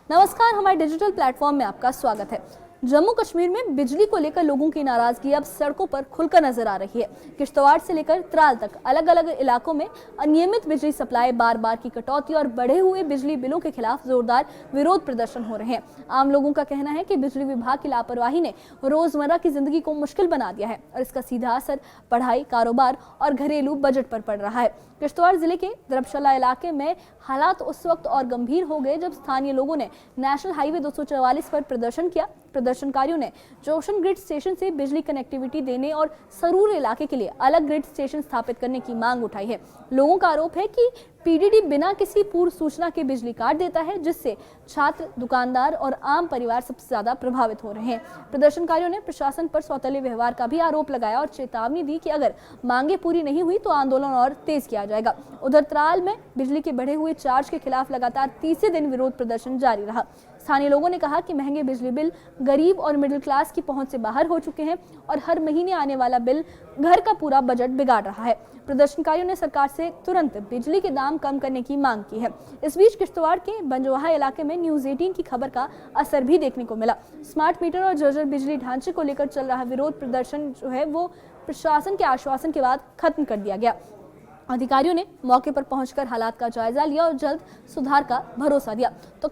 नमस्कार, हमारे digital platform में आपका स्वागत है। जम्मू कश्मीर में बिजली को लेकर लोगों की नाराजगी अब सड़कों पर खुलकर नजर आ रही है। किश्तवाड़ से लेकर त्राल तक अलग अलग इलाकों में अनियमित बिजली सप्लाई, बार बार की कटौती और बढ़े हुए बिजली बिलों के खिलाफ जोरदार विरोध प्रदर्शन हो रहे हैं। आम लोगों का कहना है कि बिजली विभाग की लापरवाही ने रोजमर्रा की जिंदगी को मुश्किल बना दिया है और इसका सीधा असर पढ़ाई, कारोबार और घरेलू बजट पर पड़ रहा है। किश्तवाड़ जिले के दरबशाला इलाके में हालात उस वक्त और गंभीर हो गए जब स्थानीय लोगों ने नेशनल हाईवे 244 पर प्रदर्शन किया। प्रदर्शनकारियों ने जोशन ग्रिड स्टेशन से बिजली कनेक्टिविटी देने और सरूर इलाके के लिए अलग ग्रिड स्टेशन स्थापित करने की मांग उठाई है। लोगों का आरोप है कि पीडीडी बिना किसी पूर्व सूचना के बिजली काट देता है, जिससे छात्र, दुकानदार और आम परिवार सबसे ज्यादा प्रभावित हो रहे हैं। प्रदर्शनकारियों ने प्रशासन पर सौतेले व्यवहार का भी आरोप लगाया और चेतावनी दी कि अगर मांगे पूरी नहीं हुई तो आंदोलन और तेज किया जाएगा। उधर त्राल में बिजली के बढ़े हुए चार्ज के खिलाफ लगातार तीसरे दिन विरोध प्रदर्शन जारी रहा। स्थानीय लोगों ने कहा कि महंगे बिजली बिल गरीब और मिडिल क्लास की पहुंच से बाहर हो चुके हैं और हर महीने आने वाला बिल घर का पूरा बजट बिगाड़ रहा है। प्रदर्शनकारियों ने सरकार से तुरंत बिजली के दाम कम करने की मांग की है। इस बीच किश्तवाड़ के बंजवाहा इलाके में न्यूज़ 18 की खबर का असर भी देखने को मिला। स्मार्ट मीटर और जर्जर बिजली ढांचे को लेकर चल रहा विरोध प्रदर्शन जो है वो प्रशासन के आश्वासन के बाद खत्म कर दिया गया। अधिकारियों ने मौके पर पहुंचकर हालात का जायजा लिया और जल्द सुधार का भरोसा दिया। तो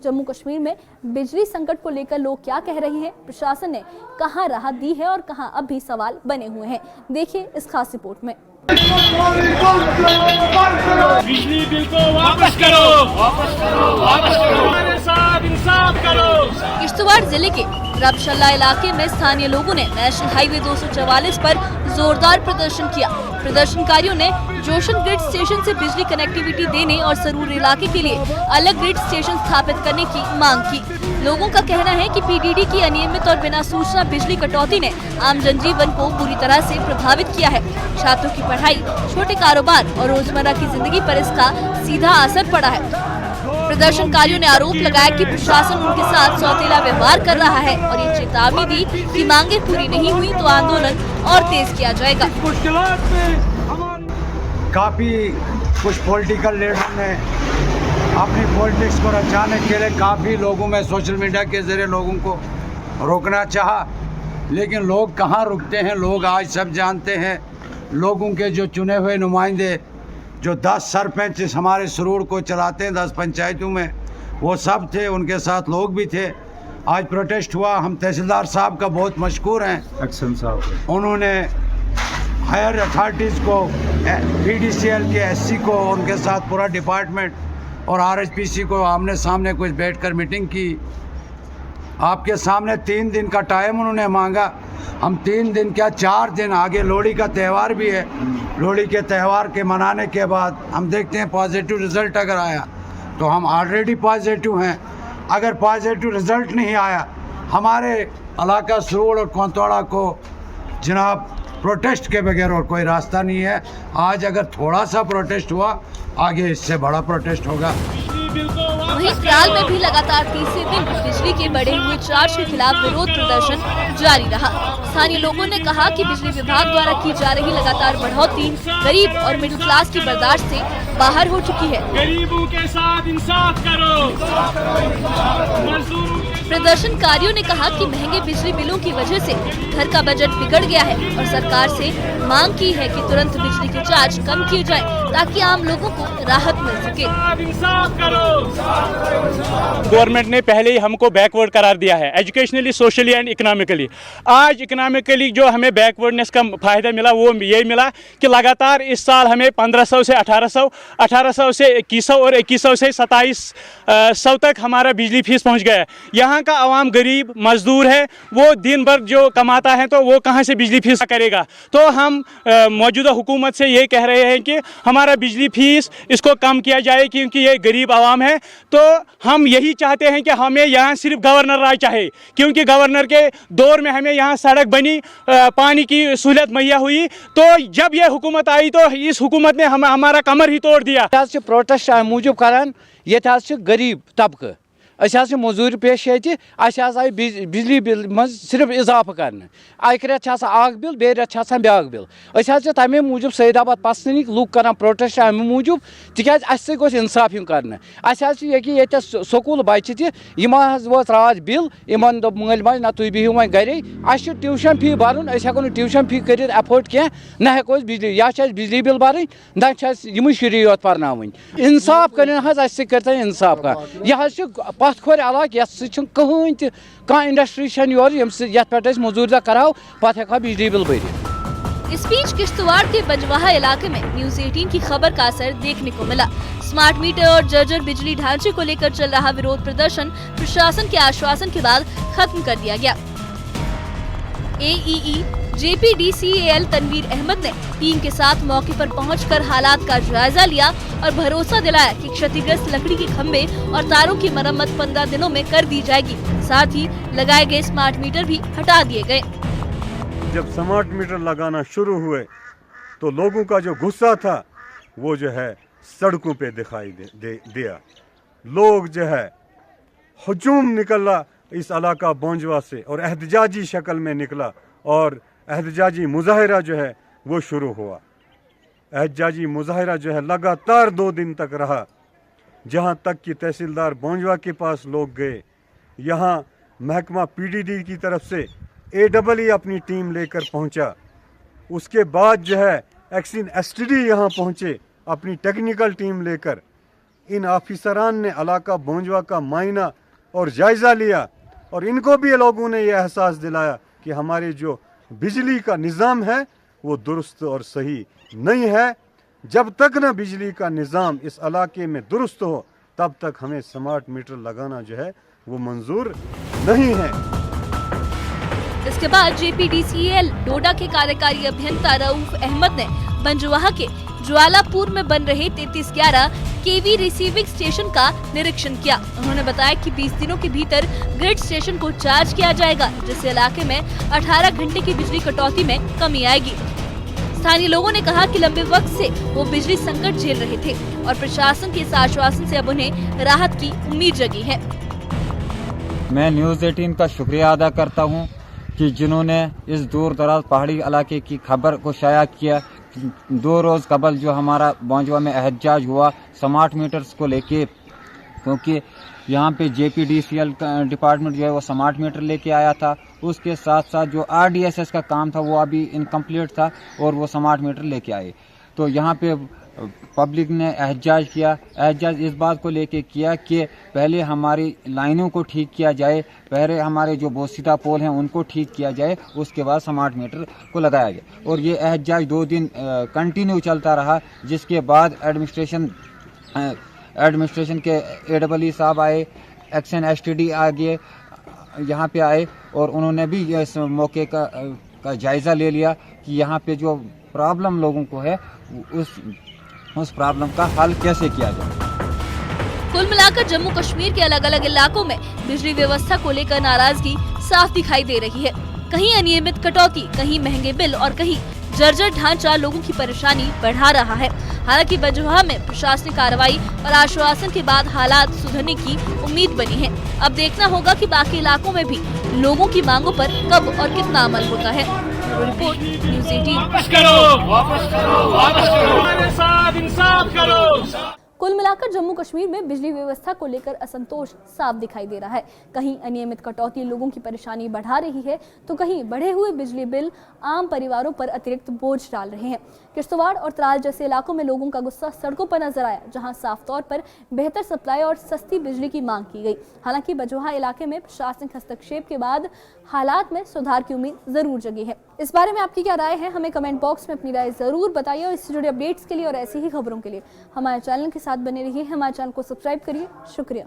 जम्मू कश्मीर में बिजली संकट को लेकर लोग क्या कह रहे हैं, प्रशासन ने कहां राहत दी है और कहां अब भी सवाल बने हुए हैं, देखिए इस खास रिपोर्ट में। बिजली बिल को वापस करो, हमारे साथ इंसाफ करो। किश्तवाड़ जिले के दरबशाला इलाके में स्थानीय लोगों ने नेशनल हाईवे 244 पर जोरदार प्रदर्शन किया। प्रदर्शनकारियों ने जोशन ग्रिड स्टेशन से बिजली कनेक्टिविटी देने और सरूर इलाके के लिए अलग ग्रिड स्टेशन स्थापित करने की मांग की। लोगों का कहना है कि पीडीडी की अनियमित और बिना सूचना बिजली कटौती ने आम जनजीवन को बुरी तरह से प्रभावित किया है। छात्रों की पढ़ाई, छोटे कारोबार और रोजमर्रा की जिंदगी पर इसका सीधा असर पड़ा है। प्रदर्शनकारियों ने आरोप लगाया कि प्रशासन उनके साथ सौतेला व्यवहार कर रहा है और ये चेतावनी दी कि मांगे पूरी नहीं हुई तो आंदोलन और तेज किया जाएगा। काफी कुछ पॉलिटिकल लीडर ने अपनी पॉलिटिक्स को रचाने के लिए काफ़ी लोगों में सोशल मीडिया के जरिए लोगों को रोकना चाहा, लेकिन लोग कहाँ रुकते हैं। लोग आज सब जानते हैं। लोगों के जो चुने हुए नुमाइंदे, जो 10 सरपंच हमारे सरूर को चलाते हैं 10 पंचायतों में, वो सब थे, उनके साथ लोग भी थे। आज प्रोटेस्ट हुआ। हम तहसीलदार साहब का बहुत मशकूर हैं, एक्शन साहब। उन्होंने हायर अथॉरिटीज़ को, पीडीसीएल के एससी को, उनके साथ पूरा डिपार्टमेंट और आरएचपीसी को आमने सामने कुछ बैठकर मीटिंग की। आपके सामने 3 दिन का टाइम उन्होंने मांगा। हम 3 दिन क्या 4 दिन आगे, लोहड़ी का त्यौहार भी है। लोहड़ी के त्यौहार के मनाने के बाद हम देखते हैं पॉजिटिव रिज़ल्ट अगर आया तो हम ऑलरेडी पॉजिटिव हैं। अगर पॉजिटिव रिज़ल्ट नहीं आया, हमारे इलाका सरूर और कोतवाड़ा को जनाब प्रोटेस्ट के बगैर और कोई रास्ता नहीं है। आज अगर थोड़ा सा प्रोटेस्ट हुआ, आगे इससे बड़ा प्रोटेस्ट होगा। वहीं त्राल में भी लगातार तीसरे दिन बिजली के बढ़े हुए चार्ज के खिलाफ विरोध प्रदर्शन जारी रहा। स्थानीय लोगों ने कहा कि बिजली विभाग द्वारा की जा रही लगातार बढ़ोतरी गरीब और मिडिल क्लास की बर्दाश्त से बाहर हो चुकी है। गरीबों के साथ इंसाफ करो। प्रदर्शनकारियों ने कहा कि महंगे बिजली बिलों की वजह से घर का बजट बिगड़ गया है और सरकार से मांग की है कि तुरंत बिजली के चार्ज कम किए जाएं ताकि आम लोगों को राहत मिल सके। गवर्नमेंट ने पहले ही हमको बैकवर्ड करार दिया है, एजुकेशनली, सोशली एंड इकोनॉमिकली। आज इकोनॉमिकली जो हमें बैकवर्डनेस का फायदा मिला वो ये मिला कि लगातार इस साल हमें 1500 से 1800, 1800 से 2100 और 2100 से 2700 तक हमारा बिजली फीस पहुंच गया है। यहाँ का आवाम गरीब मजदूर है, वो दिन भर जो कमाता है तो वो कहाँ से बिजली फीस करेगा। तो हम मौजूदा हुकूमत से ये कह रहे हैं कि हमारा बिजली फीस इसको कम किया जाए, क्योंकि ये गरीब आवाम है। तो हम यही चाहते हैं कि हमें यहाँ सिर्फ गवर्नर राज चाहिए, क्योंकि गवर्नर के दौर में हमें यहाँ सड़क बनी, पानी की सहूलियत मुहैया हुई। तो जब ये हुकूमत आई तो इस हुकूमत ने हमारा कमर ही तोड़ दिया। प्रोटेस्ट मूजूब करान ये गरीब तबकह अस मजूर पेश ये आई बिजली बिल मज सिर्फ इजाफा कर अक रेत बिल बे रेत ब्या बिल अस तमे मूजूब सैदाबाद पसनी लूक कर प्रोटेस्ट अमे मूजूब तिकाज गोस इंसाफ यूँ कर ये स्कूल बच्चे तम वोत रात बिल इन दोप मल मज ना तुम बिहू वह गर ट्यूशन फी भरन हेको ट्यूशन फी कर एफोर्ड कह ना हेको बिजली या बिजली बिल भर ना यम शुरी योत पर्न इंसाफ कर इंसाफ का यह पथ खोर इलाक ये कहन तह इंडस्ट्री योर ये पे मजूर दह कराओ पे हेका बिजली बिल भर। इस बीच किश्तवाड़ के बंजवाहा इलाके में न्यूज 18 की खबर का असर देखने को मिला। स्मार्ट मीटर और जर्जर बिजली ढांचे को लेकर चल रहा विरोध प्रदर्शन प्रशासन के आश्वासन के बाद खत्म कर दिया गया। AEE JPDCAL तनवीर अहमद ने टीम के साथ मौके पर पहुंचकर हालात का जायजा लिया और भरोसा दिलाया कि क्षतिग्रस्त लकड़ी के खंभे और तारों की मरम्मत 15 दिनों में कर दी जाएगी। साथ ही लगाए गए स्मार्ट मीटर भी हटा दिए गए। जब स्मार्ट मीटर लगाना शुरू हुए तो लोगों का जो गुस्सा था वो जो है सड़कों पे दिखाई दिया। लोग जो है हुजूम निकला इस इलाका बोंजवा से और एहतजाजी शक्ल में निकला और एहतजाजी मुजाहिरा जो है वो शुरू हुआ। एहतजाजी मुजाहिरा जो है लगातार 2 दिन तक रहा, जहाँ तक कि तहसीलदार बोंजवा के पास लोग गए। यहाँ महकमा PDD की तरफ से AEE अपनी टीम लेकर पहुँचा। उसके बाद जो है एक्सिन STD यहाँ पहुँचे अपनी टेक्निकल टीम लेकर। इन ऑफिसरान ने इलाका बोंजवा का मायना और जायज़ा लिया और इनको भी लोगों ने यह एहसास दिलाया कि हमारे जो बिजली का निज़ाम है वो दुरुस्त और सही नहीं है। जब तक ना बिजली का निज़ाम इस इलाके में दुरुस्त हो तब तक हमें स्मार्ट मीटर लगाना जो है वो मंजूर नहीं है। इसके बाद JPDCAL डोडा के कार्यकारी अभियंता रऊफ अहमद ने बंजवाहा के ज्वालापुर में बन रहे 3311 KV रिसीविंग स्टेशन का निरीक्षण किया। उन्होंने बताया कि 20 दिनों के भीतर ग्रिड स्टेशन को चार्ज किया जाएगा, जिससे इलाके में 18 घंटे की बिजली कटौती में कमी आएगी। स्थानीय लोगों ने कहा कि लंबे वक्त से वो बिजली संकट झेल रहे थे और प्रशासन के इस आश्वासन से अब उन्हें राहत की उम्मीद जगी है। मैं न्यूज़ 18 का शुक्रिया अदा करता हूं कि जिन्होंने इस दूर दराज पहाड़ी इलाके की खबर को शाया किया। 2 रोज़ कबल जो हमारा बोंजवा में एहतजाज हुआ स्मार्ट मीटर्स को लेके, क्योंकि यहाँ पे JPDCAL डिपार्टमेंट जो है वो स्मार्ट मीटर लेके आया था। उसके साथ साथ जो RDSS का काम था वो अभी इनकम्प्लीट था और वो स्मार्ट मीटर लेके आए। तो यहाँ पे पब्लिक ने एहतजाज किया। एहतजाज इस बात को लेके किया कि पहले हमारी लाइनों को ठीक किया जाए, पहले हमारे जो बोसीदा पोल हैं उनको ठीक किया जाए, उसके बाद स्मार्ट मीटर को लगाया जाए। और ये एहतजाज 2 दिन कंटिन्यू चलता रहा, जिसके बाद एडमिनिस्ट्रेशन के AEE साहब आए, एक्शन STD आगे यहाँ पे आए और उन्होंने भी इस मौके का जायज़ा ले लिया कि यहाँ पे जो प्रॉब्लम लोगों को है उस प्रॉब्लम का हल कैसे किया जाए। कुल मिलाकर जम्मू कश्मीर के अलग अलग इलाकों में बिजली व्यवस्था को लेकर नाराजगी साफ दिखाई दे रही है। कहीं अनियमित कटौती, कहीं महंगे बिल और कहीं जर्जर ढांचा लोगों की परेशानी बढ़ा रहा है। हालांकि बंजवाहा में प्रशासनिक कार्रवाई और आश्वासन के बाद हालात सुधरने की उम्मीद बनी है। अब देखना होगा कि बाकी इलाकों में भी लोगों की मांगों पर कब और कितना अमल होता है। Report news 18। कुल मिलाकर जम्मू कश्मीर में बिजली व्यवस्था को लेकर असंतोष साफ दिखाई दे रहा है। कहीं अनियमित कटौती लोगों की परेशानी बढ़ा रही है तो कहीं बढ़े हुए बिजली बिल आम परिवारों पर अतिरिक्त बोझ डाल रहे हैं। किश्तवाड़ और त्राल जैसे इलाकों में लोगों का गुस्सा सड़कों पर नजर आया, जहां साफ तौर पर बेहतर सप्लाई और सस्ती बिजली की मांग की गई। हालांकि बंजवाहा इलाके में प्रशासनिक हस्तक्षेप के बाद हालात में सुधार की उम्मीद जरूर जगी है। इस बारे में आपकी क्या राय है, हमें कमेंट बॉक्स में अपनी राय जरूर बताइए। और इससे जुड़े अपडेट्स के लिए और ऐसी ही खबरों के लिए हमारे चैनल के साथ बने रहिए। हमारे चैनल को सब्सक्राइब करिए। शुक्रिया।